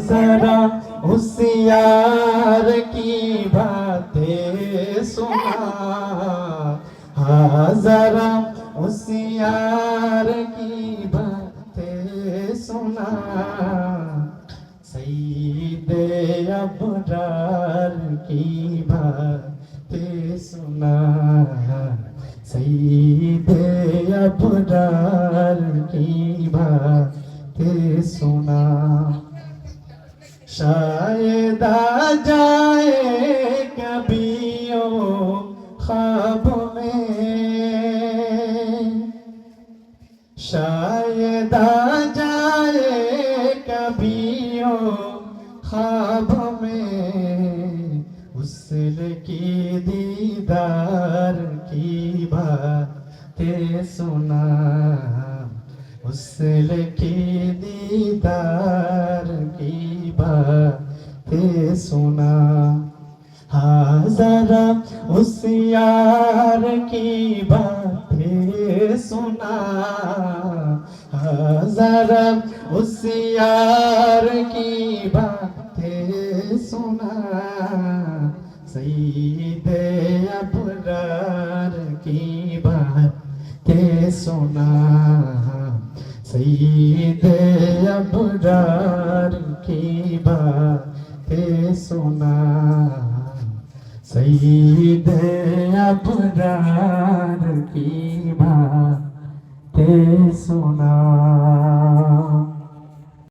जरा उस यार की बातें सुना, हाँ जरा उस यार की बातें सुना। सईदे अबरार की बातें सुना, सईदे अबरार की बातें सुना। शायद आ जाए कभी ओ ख्वाब में, शायद आ जाए कभी ओ ख्वाब में, हुस्न की दीदार की बातें सुना, हुस्न की दीदार की बातें सुना। हाँ जरा उस यार की बातें सुना, हाँ जरा उस यार की बातें सुना। सईदे अबरार की बातें सुना, सईदे अबरार की बातें सुना, सईदे अबरार की बातें सुना।